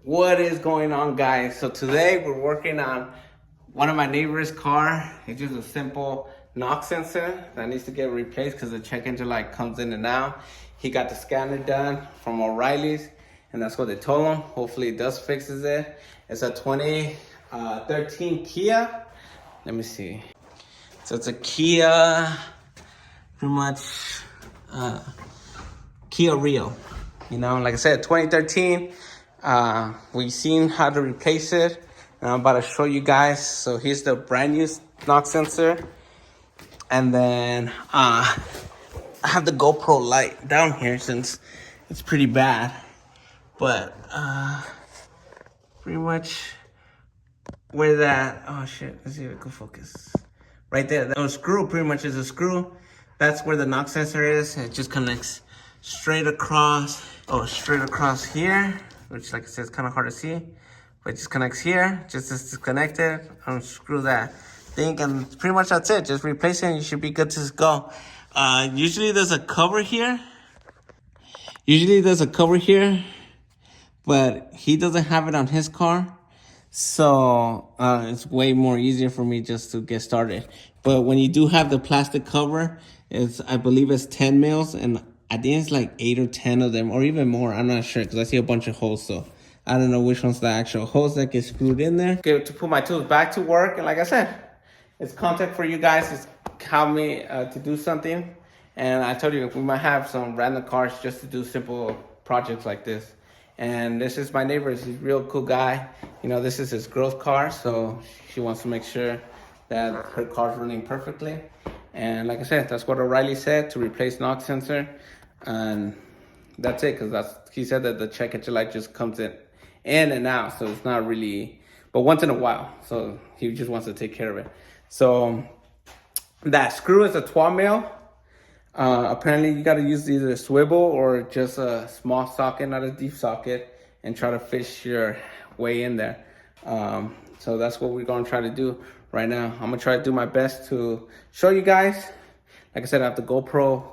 What is going on, guys? So today we're working on one of my neighbor's car. It's just a simple knock sensor that needs to get replaced because the check engine light comes in and out. He got the scanner done from O'Reilly's, and that's what they told him. Hopefully it does fixes it. It's a 2013 Kia. Let me see. So it's a Kia, pretty much Kia Rio. You know, like I said, 2013. We've seen how to replace it, and I'm about to show you guys. So here's the brand new knock sensor, and then I have the GoPro light down here since it's pretty bad, but pretty much where that, oh shit, let's see if it can focus. Right there, that screw pretty much is a screw. That's where the knock sensor is. It just connects straight across here, which, like I said, it's kind of hard to see, but it just connects here. Just disconnect it, unscrew that thing, and pretty much that's it. Just replace it and you should be good to go. Usually there's a cover here. But he doesn't have it on his car. So it's way more easier for me just to get started. But when you do have the plastic cover, I believe it's 10 mils, and I think it's like 8 or 10 of them, or even more. I'm not sure because I see a bunch of holes, so I don't know which one's the actual holes that get screwed in there. Okay, to put my tools back to work, and like I said, it's content for you guys. It's help me to do something, and I told you we might have some random cars just to do simple projects like this. And this is my neighbor. He's a real cool guy. You know, this is his girl's car, so she wants to make sure that her car's running perfectly. And like I said, that's what O'Reilly said, to replace knock sensor. And that's it, because he said that the check engine light just comes in and out, so it's not really, but once in a while. So he just wants to take care of it. So that screw is a 12 mil. Apparently you got to use either a swivel or just a small socket, not a deep socket, and try to fish your way in there. So that's what we're going to try to do right now. I'm going to try to do my best to show you guys. Like I said, I have the GoPro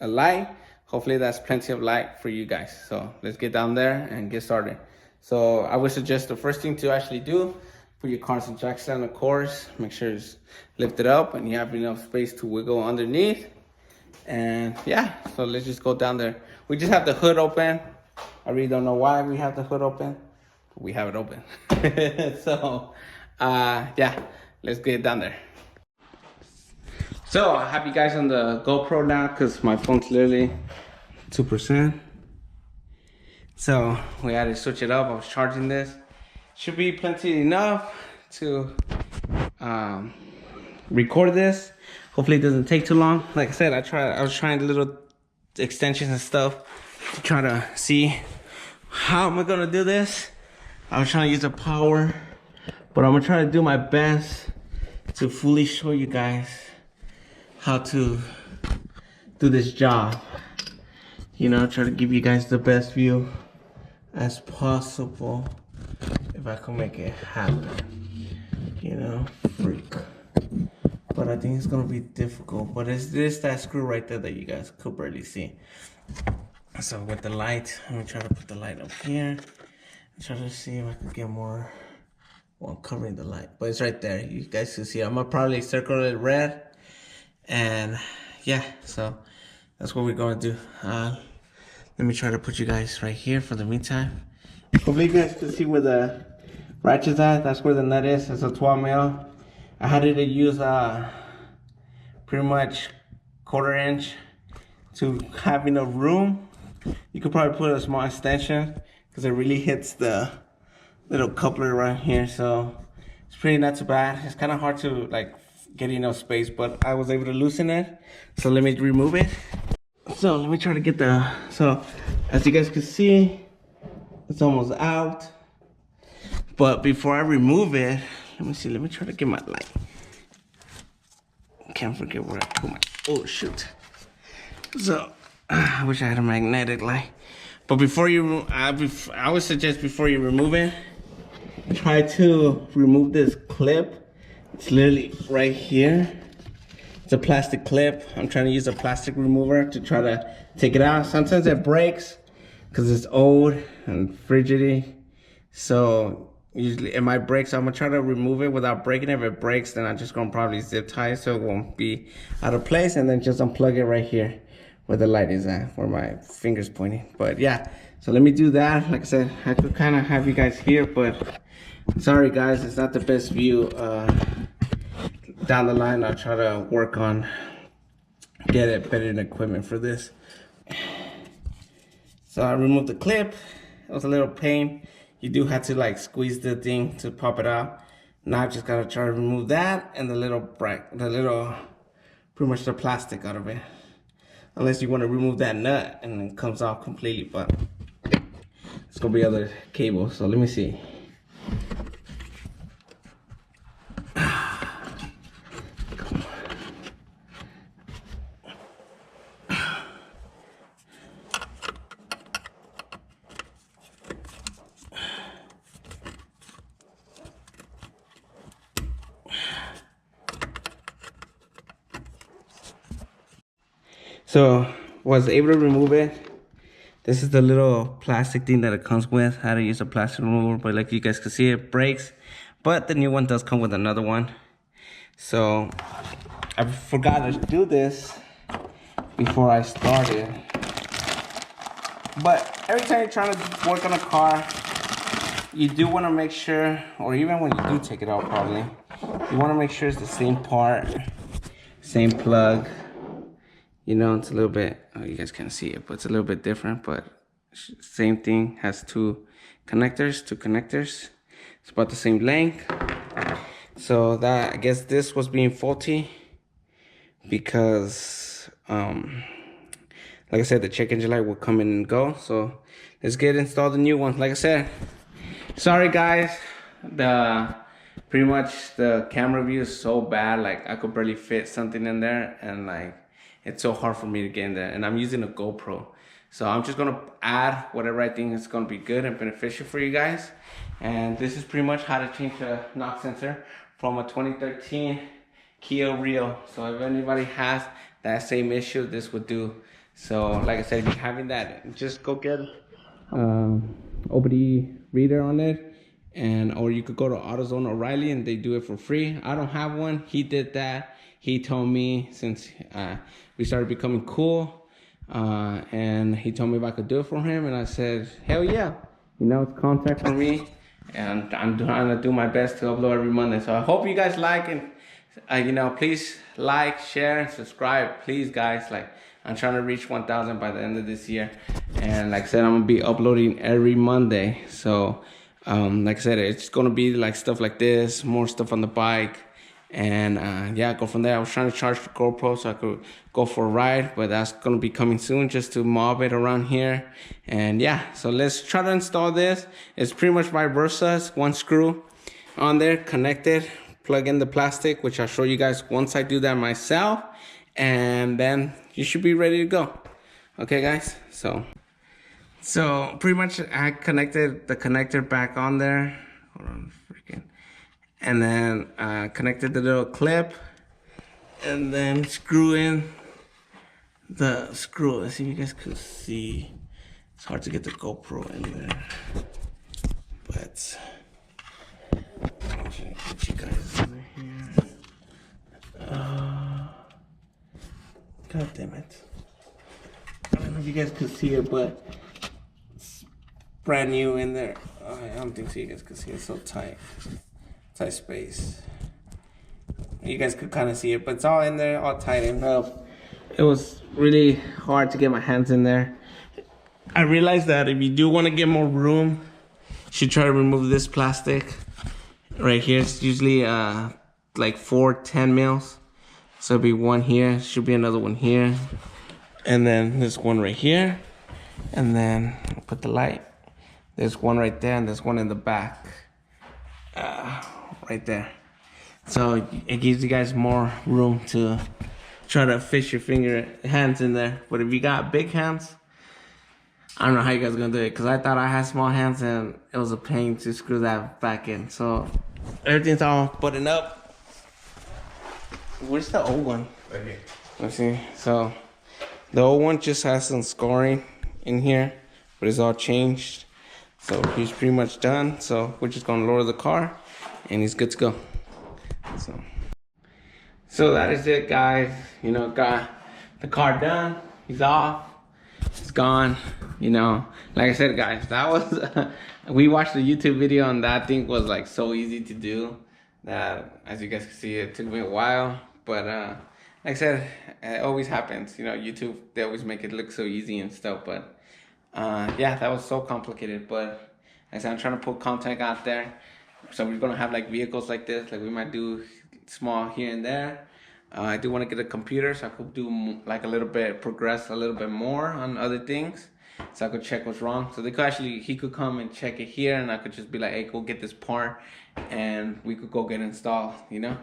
light. Hopefully that's plenty of light for you guys. So let's get down there and get started. So I would suggest the first thing to actually do, put your car's jack stand, of course. Make sure it's lifted up and you have enough space to wiggle underneath. And yeah, so let's just go down there. We just have the hood open. I really don't know why we have the hood open, but we have it open. So yeah, let's get down there. So I have you guys on the GoPro now because my phone's literally 2%. So we had to switch it up. I was charging this. Should be plenty enough to record this. Hopefully it doesn't take too long. Like I said, I was trying the little extensions and stuff to try to see how am I gonna do this. I was trying to use the power, but I'm gonna try to do my best to fully show you guys how to do this job. You know, try to give you guys the best view as possible if I can make it happen. You know, freak. But I think it's gonna be difficult. But it's that screw right there that you guys could barely see. So with the light, I'm gonna try to put the light up here. Try to see if I can get more while covering the light. But it's right there. You guys can see. I'm gonna probably circle it red. And yeah, so that's what we're gonna do. Let me try to put you guys right here for the meantime. Hopefully you guys can see where the ratchet's at. That's where the nut is. It's a 12 mil. I had to use pretty much 1/4 inch to have enough room. You could probably put a small extension because it really hits the little coupler right here. So it's pretty not too bad. It's kind of hard to like get enough space, but I was able to loosen it. So let me remove it. So let me try to get so as you guys can see, it's almost out. But before I remove it, let me try to get my light. Can't forget where I put my, oh shoot. So, I wish I had a magnetic light. But before you, I would suggest before you remove it, try to remove this clip. It's literally right here. It's a plastic clip. I'm trying to use a plastic remover to try to take it out. Sometimes it breaks because it's old and frigidity. So usually it might break, so I'm gonna try to remove it without breaking it. If it breaks, then I'm just gonna probably zip tie it so it won't be out of place, and then just unplug it right here where the light is at, where my finger's pointing. But yeah, so let me do that. Like I said, I could kind of have you guys here, but sorry guys, it's not the best view. Down the line, I'll try to work on get it better equipment for this. So I removed the clip. It was a little pain. You do have to like squeeze the thing to pop it out. Now I just gotta try to remove that and the little pretty much the plastic out of it. Unless you want to remove that nut and it comes off completely, but it's gonna be other cable. So let me see. So was able to remove it. This is the little plastic thing that it comes with. How to use a plastic remover, but like you guys can see, it breaks. But the new one does come with another one. So I forgot to do this before I started. But every time you're trying to work on a car, you do want to make sure, or even when you do take it out probably, you want to make sure it's the same part, same plug. You know, it's a little bit, oh, you guys can't see it, but it's a little bit different, but same thing, has two connectors. It's about the same length. So that, I guess this was being faulty because, like I said, the check engine light will come in and go. So let's get installed the new one. Like I said, sorry guys, pretty much the camera view is so bad, like I could barely fit something in there, and like, it's so hard for me to get in there, and I'm using a GoPro. So I'm just gonna add whatever I think is gonna be good and beneficial for you guys. And this is pretty much how to change the knock sensor from a 2013 Kia Rio. So if anybody has that same issue, this would do. So like I said, if you're having that, just go get OBD reader on it, or you could go to AutoZone O'Reilly and they do it for free. I don't have one. He did that. He told me, since we started becoming cool, and he told me if I could do it for him, and I said, hell yeah. You know, it's contact for me, and I'm trying to do my best to upload every Monday. So I hope you guys like it. You know, please like, share, and subscribe. Please, guys. Like, I'm trying to reach 1,000 by the end of this year. And like I said, I'm going to be uploading every Monday. So, like I said, it's going to be like stuff like this, more stuff on the bike. And yeah, go from there. I was trying to charge the GoPro so I could go for a ride, but that's going to be coming soon, just to mob it around here. And yeah, so let's try to install this. It's pretty much vice versa. It's one screw on there, connected, plug in the plastic, which I'll show you guys once I do that myself, and then you should be ready to go. Okay guys, so pretty much I connected the connector back on there. Hold on, freaking. And then connected the little clip, and then screw in the screw. Let's see if you guys could see. It's hard to get the GoPro in there, but get you guys in here. God damn it! I don't know if you guys could see it, but it's brand new in there. I don't think so you guys could see it. It's so tight. Tight space. You guys could kind of see it, but it's all in there, all tightened up. It was really hard to get my hands in there. I realized that if you do want to get more room, you should try to remove this plastic right here. It's usually like 4 10 mils. So it'll be one here, should be another one here, and then this one right here, and then I'll put the light. There's one right there, and there's one in the back. Right there. So it gives you guys more room to try to fish your hands in there. But if you got big hands, I don't know how you guys are gonna do it, because I thought I had small hands and it was a pain to screw that back in. So everything's all buttoned up. Where's the old one? Right here. Let's see. So the old one just has some scoring in here, but it's all changed. So he's pretty much done. So we're just gonna lower the car and he's good to go. So that is it, guys. You know, got the car done. He's off. It's gone. You know, like I said, guys, that was we watched the YouTube video and that thing was like so easy to do that, as you guys can see, it took me a while. But like I said, it always happens. You know, YouTube, they always make it look so easy and stuff. But yeah, that was so complicated. But like I said, I'm trying to put content out there. So we're gonna have like vehicles like this, like we might do small here and there. I do want to get a computer so I could do like a little bit, progress a little bit more on other things, so I could check what's wrong. So they could actually, he could come and check it here, and I could just be like, hey, go get this part, and we could go get it installed. You know,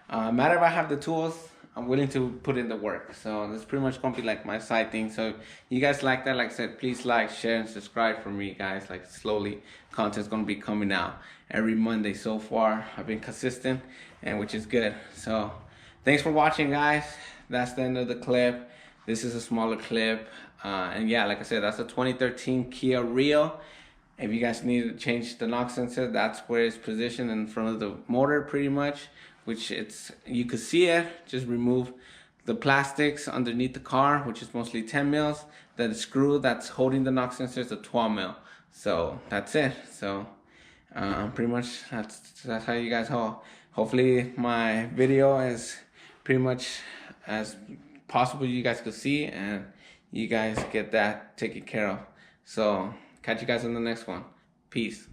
matter if I have the tools, I'm willing to put in the work. So that's pretty much gonna be like my side thing. So you guys like that, like I said, please like, share, and subscribe for me, guys. Like slowly, content's gonna be coming out every Monday. So far, I've been consistent, and which is good. So thanks for watching, guys. That's the end of the clip. This is a smaller clip, and yeah, like I said, that's a 2013 Kia Rio. If you guys need to change the knock sensor, that's where it's positioned in front of the motor, pretty much. Which it's, you could see it. Just remove the plastics underneath the car, which is mostly 10 mils. Then the screw that's holding the knock sensor is a 12 mil. So that's it. So pretty much that's how you guys hopefully my video is pretty much as possible you guys could see, and you guys get that taken care of. So catch you guys in the next one. Peace.